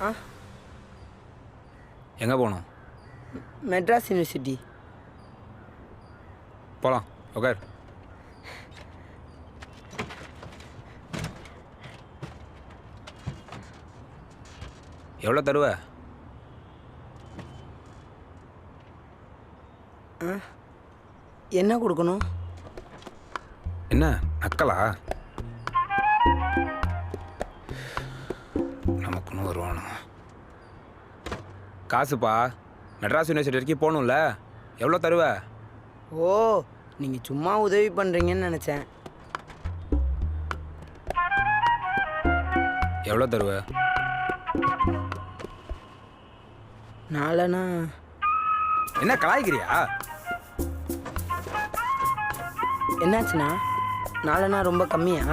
ஆ எங்கே போகணும்? மெட்ராஸ் யூனிவர்சிட்டி. போகலாம், உட்கார். எவ்வளோ தருவ? என்ன கொடுக்கணும்? என்ன நக்கலா? நமக்குன்னு வருவானோ. காசுப்பா, மெட்ராஸ் யூனிவர்சிட்டி வரைக்கும் போகணும்ல, எவ்வளோ தருவ? ஓ, நீங்கள் சும்மா உதவி பண்ணுறீங்கன்னு நினச்சேன். எவ்வளோ தருவ? நாலனா? என்ன கலாய்க்கிறியா? என்னாச்சுண்ணா? நாலனா ரொம்ப கம்மியா?